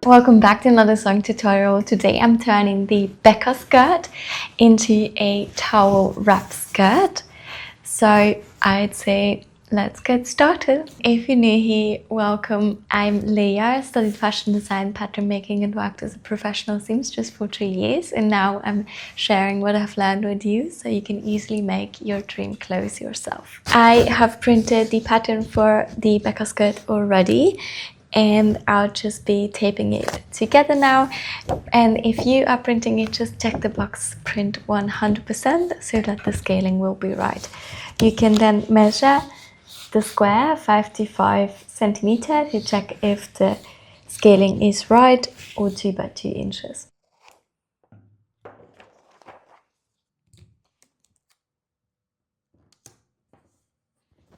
Welcome back to another sewing tutorial. Today I'm turning the Becca skirt into a towel wrap skirt. So I'd say let's get started. If you're new here, welcome. I'm Leah. I studied fashion design, pattern making and worked as a professional seamstress for 3 years, and now I'm sharing what I've learned with you so you can easily make your dream clothes yourself. I have printed the pattern for the Becca skirt already, and I'll just be taping it together now. And if you are printing it, just check the box print 100% so that the scaling will be right. You can then measure the square 5 to 5 centimeters to check if the scaling is right, or 2 by 2 inches.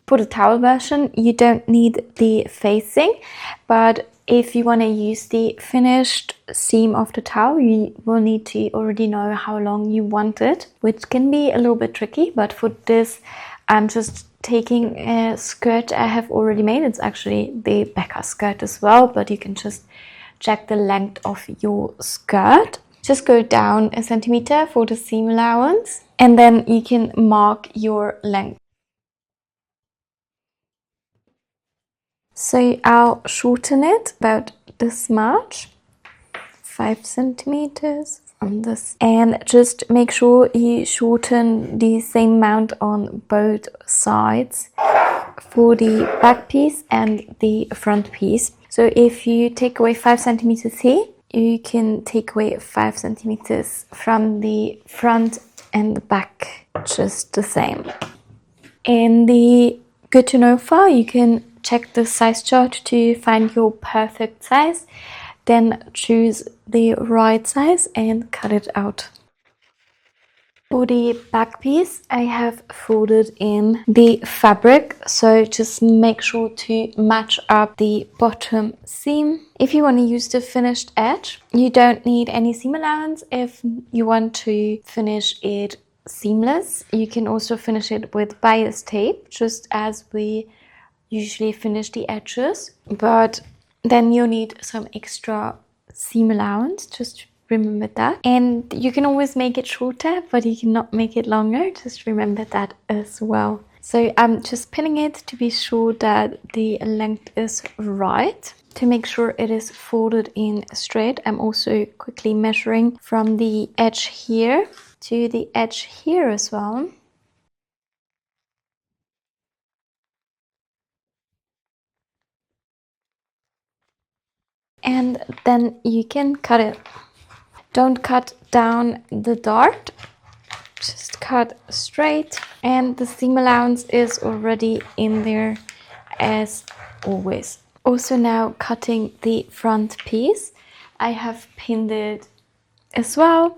For the towel version, you don't need the facing, but if you want to use the finished seam of the towel, you will need to already know how long you want it, which can be a little bit tricky. But for this, I'm just taking a skirt I have already made. It's actually the Becca skirt as well, but you can just check the length of your skirt. Just go down 1 centimeter for the seam allowance, and then you can mark your length. So I'll shorten it about this much, 5 centimeters from this, and just make sure you shorten the same amount on both sides for the back piece and the front piece. So if you take away 5 centimeters here, you can take away 5 centimeters from the front and the back, just the same. In the good to know file, you can check the size chart to find your perfect size, then choose the right size and cut it out. For the back piece, I have folded in the fabric, so just make sure to match up the bottom seam. If you want to use the finished edge, you don't need any seam allowance. If you want to finish it seamless, you can also finish it with bias tape, just as we usually finish the edges, but then you'll need some extra seam allowance, just remember that. And you can always make it shorter, but you cannot make it longer, just remember that as well. So I'm just pinning it to be sure that the length is right. To make sure it is folded in straight, I'm also quickly measuring from the edge here to the edge here as well. And then you can cut it. Don't cut down the dart, just cut straight, and the seam allowance is already in there as always. Also, now cutting the front piece, I have pinned it as well.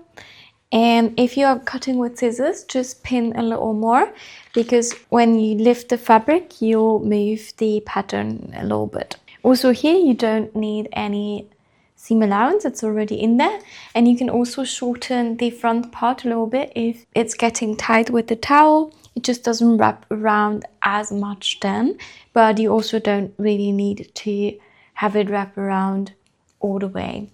And if you are cutting with scissors, just pin a little more, because when you lift the fabric, you'll move the pattern a little bit. Also here, you don't need any seam allowance, it's already in there. And you can also shorten the front part a little bit if it's getting tight with the towel. It just doesn't wrap around as much then, but you also don't really need to have it wrap around all the way.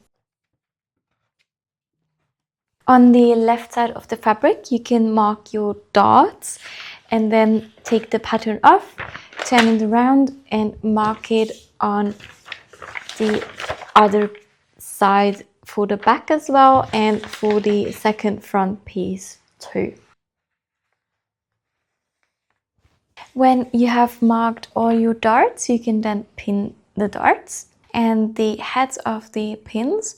On the left side of the fabric, you can mark your darts and then take the pattern off, turn it around and mark it on the other side for the back as well, and for the second front piece too. When you have marked all your darts, you can then pin the darts, and the heads of the pins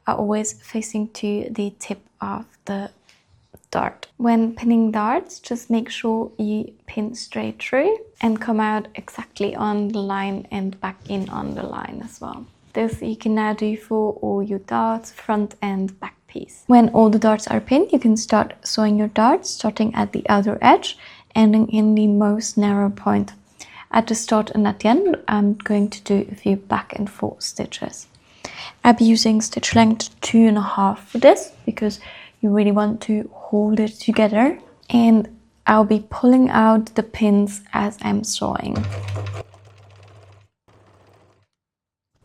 are always facing to the tip of the dart. When pinning darts, just make sure you pin straight through and come out exactly on the line and back in on the line as well. This you can now do for all your darts, front and back piece. When all the darts are pinned, you can start sewing your darts, starting at the outer edge, ending in the most narrow point. At the start and at the end, I'm going to do a few back and forth stitches. I'll be using stitch length 2.5 for this, because you really want to hold it together, and I'll be pulling out the pins as I'm sewing.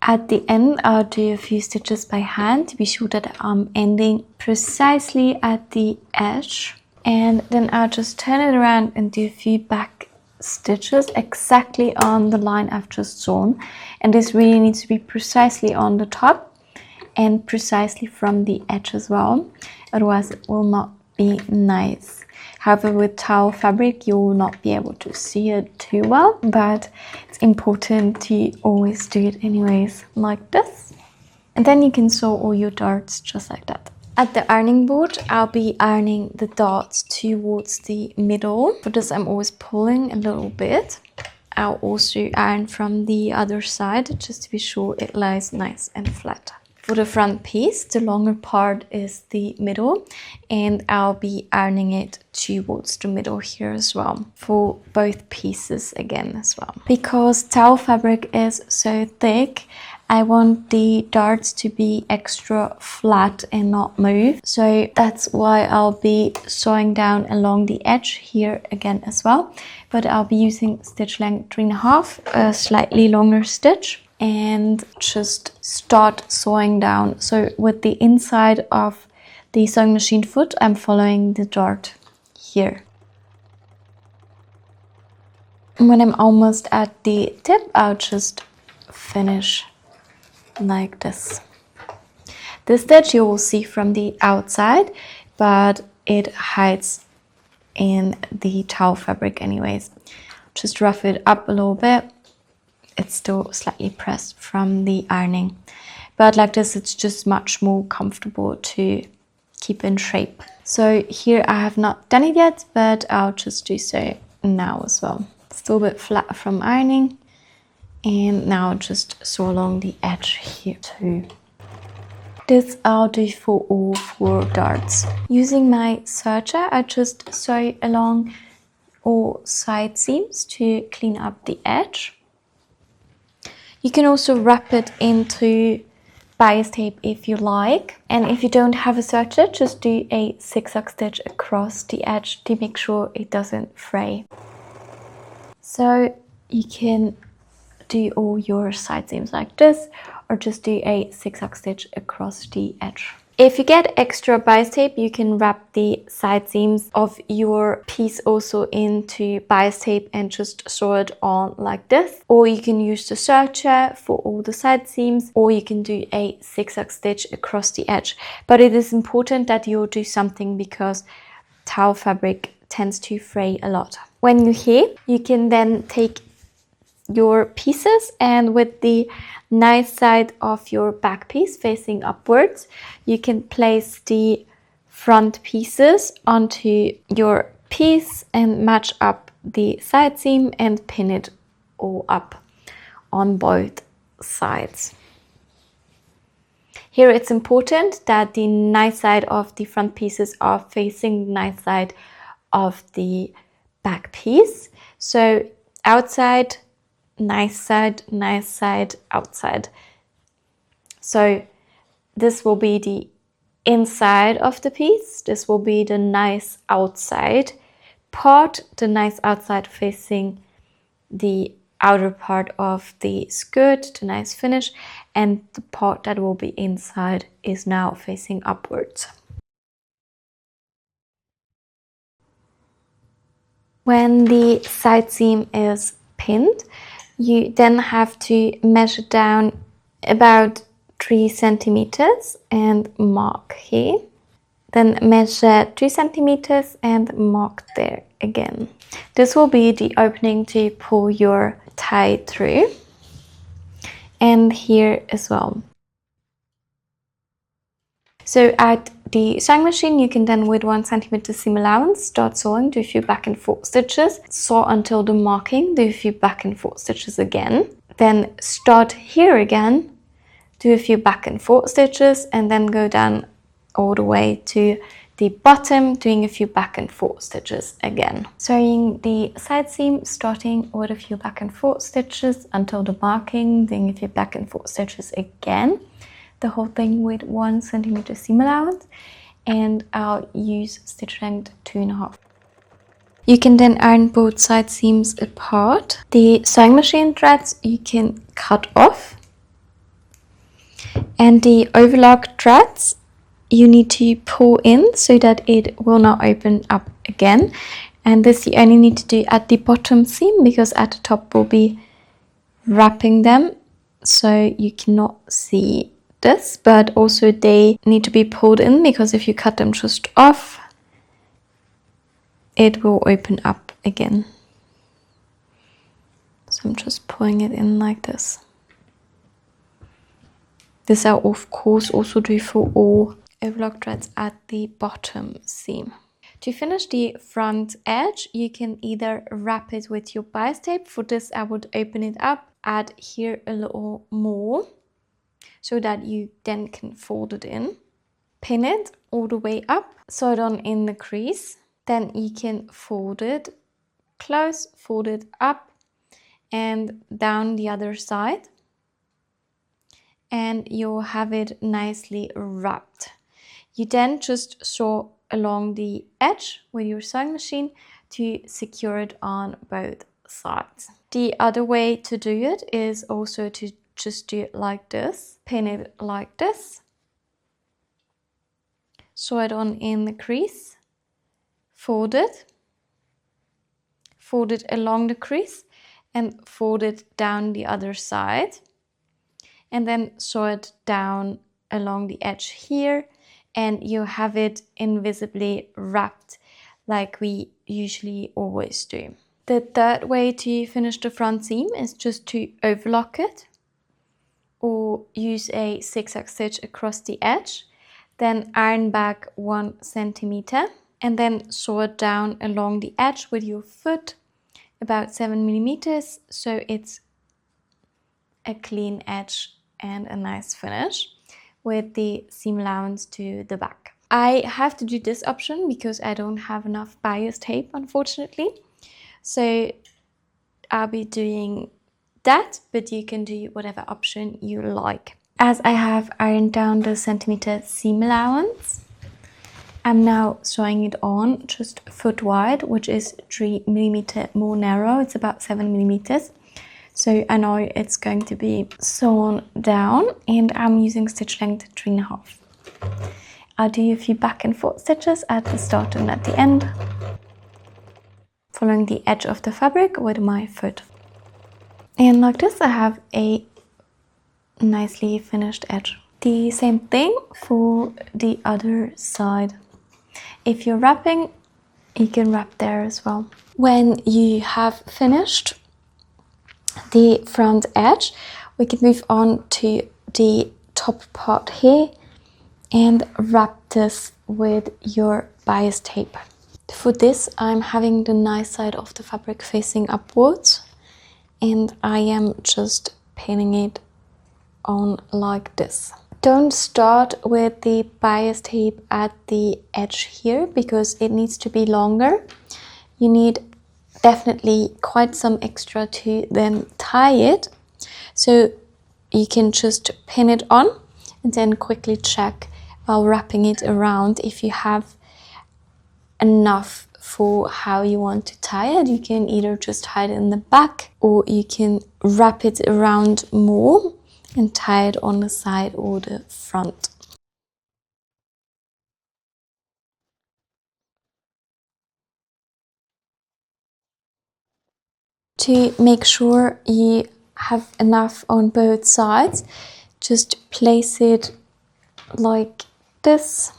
At the end, I'll do a few stitches by hand to be sure that I'm ending precisely at the edge. And then I'll just turn it around and do a few back stitches exactly on the line I've just sewn. And this really needs to be precisely on the top and precisely from the edge as well. Otherwise, it will not be nice. However, with towel fabric, you will not be able to see it too well, but it's important to always do it anyways, like this. And then you can sew all your darts just like that. At the ironing board, I'll be ironing the darts towards the middle. For this, I'm always pulling a little bit. I'll also iron from the other side, just to be sure it lies nice and flat. For the front piece, the longer part is the middle, and I'll be ironing it towards the middle here as well, for both pieces again as well. Because towel fabric is so thick, I want the darts to be extra flat and not move. So that's why I'll be sewing down along the edge here again as well. But I'll be using stitch length 3.5, a slightly longer stitch, and just start sewing down. So with the inside of the sewing machine foot, I'm following the dart here. And when I'm almost at the tip, I'll just finish like this. This stitch you will see from the outside, but it hides in the towel fabric anyways. Just rough it up a little bit. It's still slightly pressed from the ironing, but like this it's just much more comfortable to keep in shape. So here I have not done it yet, but I'll just do so now as well. Still a bit flat from ironing, and now just sew along the edge here too. This I'll do for all 4 darts. Using my serger, I just sew along all side seams to clean up the edge. You can also wrap it into bias tape if you like. And if you don't have a serger, just do a zigzag stitch across the edge to make sure it doesn't fray. So you can do all your side seams like this, or just do a zigzag stitch across the edge. If you get extra bias tape, you can wrap the side seams of your piece also into bias tape and just sew it on like this. Or you can use the serger for all the side seams, or you can do a zigzag stitch across the edge. But it is important that you do something because towel fabric tends to fray a lot. When you're here, you can then take your pieces, and with the nice side of your back piece facing upwards, you can place the front pieces onto your piece and match up the side seam and pin it all up on both sides. Here it's important that the nice side of the front pieces are facing the nice side of the back piece. So outside, nice side, outside. So this will be the inside of the piece. This will be the nice outside part, the nice outside facing the outer part of the skirt, the nice finish, and the part that will be inside is now facing upwards. When the side seam is pinned, you then have to measure down about 3 centimeters and mark here. Then measure 3 centimeters and mark there again. This will be the opening to pull your tie through, and here as well. So at the sewing machine, you can then with 1 centimeter seam allowance start sewing, do a few back and forth stitches, sew until the marking, do a few back and forth stitches again, then start here again, do a few back and forth stitches, and then go down all the way to the bottom, doing a few back and forth stitches again. Sewing the side seam, starting with a few back and forth stitches until the marking, doing a few back and forth stitches again. The whole thing with 1 centimeter seam allowance, and I'll use stitch length 2.5. You can then iron both side seams apart. The sewing machine threads you can cut off And the overlock threads you need to pull in so that it will not open up again. And this you only need to do at the bottom seam, because at the top we'll be wrapping them, so you cannot see this. But also they need to be pulled in, because if you cut them just off, it will open up again. So I'm just pulling it in like this. This I'll of course also do for all overlock threads at the bottom seam. To finish the front edge, you can either wrap it with your bias tape. For this I would open it up, add here a little more so that you then can fold it in, pin it all the way up, sew it on in the crease. Then you can fold it close, fold it up and down the other side, and you'll have it nicely wrapped. You then just sew along the edge with your sewing machine to secure it on both sides. The other way to do it is also to just do it like this, pin it like this, sew it on in the crease, fold it along the crease and fold it down the other side, and then sew it down along the edge here, and you have it invisibly wrapped like we usually always do. The third way to finish the front seam is just to overlock it, or use a zigzag stitch across the edge, then iron back 1 centimeter, and then sew it down along the edge with your foot about 7 millimeters, so it's a clean edge and a nice finish with the seam allowance to the back. I have to do this option because I don't have enough bias tape, unfortunately, so I'll be doing that, but you can do whatever option you like. As I have ironed down the centimeter seam allowance, I'm now sewing it on just foot wide, which is 3 millimeter more narrow. It's about 7 millimeters. So I know it's going to be sewn down, and I'm using stitch length 3.5. I'll do a few back and forth stitches at the start and at the end, following the edge of the fabric with my foot. And like this, I have a nicely finished edge. The same thing for the other side. If you're wrapping, you can wrap there as well. When you have finished the front edge, we can move on to the top part here and wrap this with your bias tape. For this, I'm having the nice side of the fabric facing upwards, and I am just pinning it on like this. Don't start with the bias tape at the edge here, because it needs to be longer. You need definitely quite some extra to then tie it, so you can just pin it on and then quickly check while wrapping it around if you have enough for how you want to tie it. You can either just tie it in the back, or you can wrap it around more and tie it on the side or the front. To make sure you have enough on both sides, just place it like this,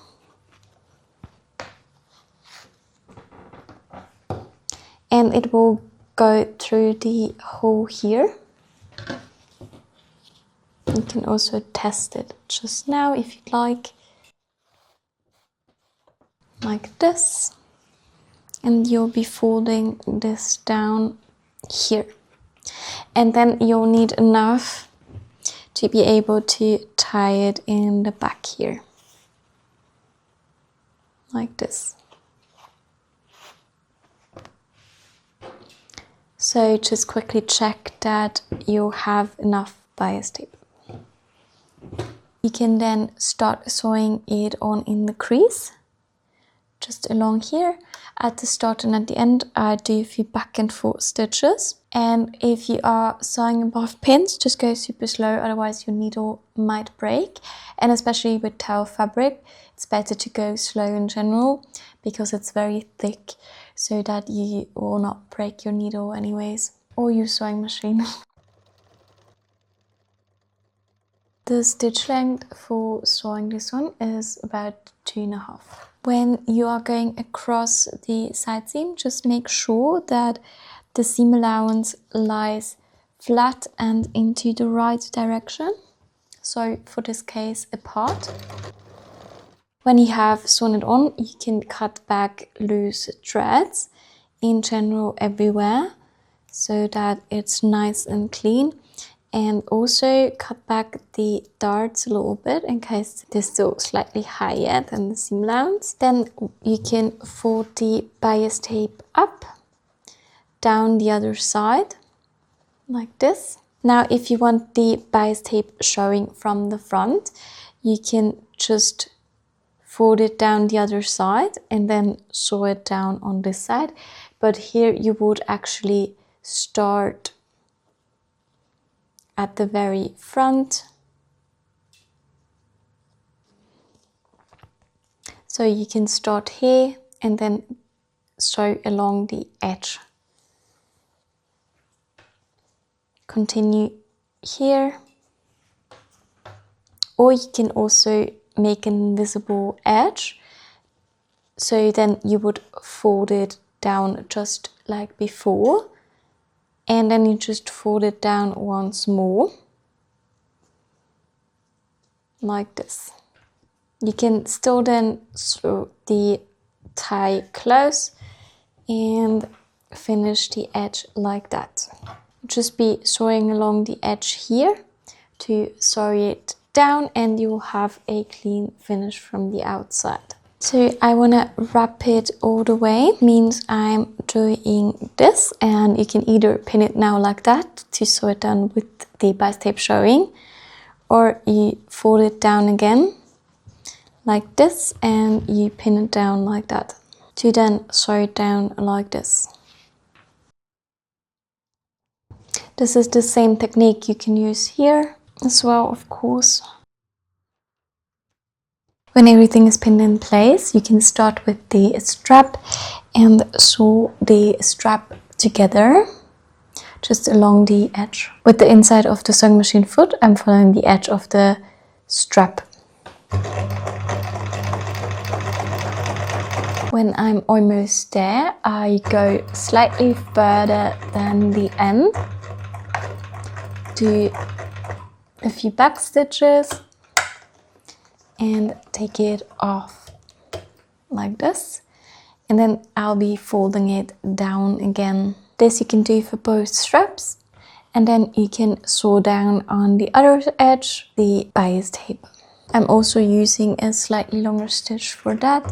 and it will go through the hole here. You can also test it just now if you'd like this, and you'll be folding this down here, and then you'll need enough to be able to tie it in the back here like this. So just quickly check that you have enough bias tape. You can then start sewing it on in the crease, just along here. At the start and at the end, I do a few back and forth stitches. And if you are sewing above pins, just go super slow, otherwise your needle might break. And especially with towel fabric, it's better to go slow in general because it's very thick, so that you will not break your needle anyways, or your sewing machine. The stitch length for sewing this one is about 2.5. When you are going across the side seam, just make sure that the seam allowance lies flat and into the right direction. So for this case, apart. When you have sewn it on, you can cut back loose threads in general everywhere so that it's nice and clean. And also cut back the darts a little bit in case they're still slightly higher than the seam allowance. Then you can fold the bias tape up, down the other side, like this. Now, if you want the bias tape showing from the front, you can just fold it down the other side and then sew it down on this side. But here you would actually start at the very front. So you can start here and then sew along the edge. Continue here. Or you can also make an invisible edge. So then you would fold it down just like before. And then you just fold it down once more, like this. You can still then sew the tie close and finish the edge like that. Just be sewing along the edge here to sew it down, and you will have a clean finish from the outside. So I want to wrap it all the way, means I'm doing this, and you can either pin it now like that to sew it down with the bias tape showing, or you fold it down again like this and you pin it down like that to then sew it down like this. This is the same technique you can use here as well, of course. When everything is pinned in place, you can start with the strap and sew the strap together just along the edge. With the inside of the sewing machine foot, I'm following the edge of the strap. When I'm almost there, I go slightly further than the end, do a few back stitches and take it off like this, and then I'll be folding it down again. This you can do for both straps, and then you can sew down on the other edge the bias tape. I'm also using a slightly longer stitch for that,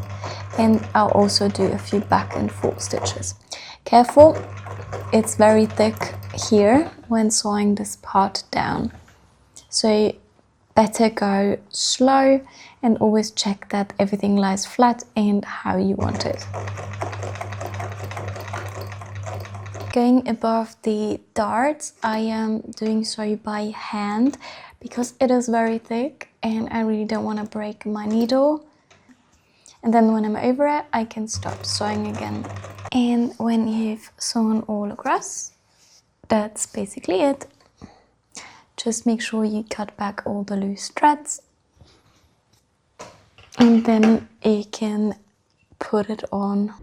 and I'll also do a few back and forth stitches. Careful, it's very thick here when sewing this part down, so better go slow and always check that everything lies flat and how you want it. Going above the darts, I am doing so by hand because it is very thick and I really don't want to break my needle. And then when I'm over it, I can stop sewing again. And when you've sewn all across, that's basically it. Just make sure you cut back all the loose threads, and then you can put it on.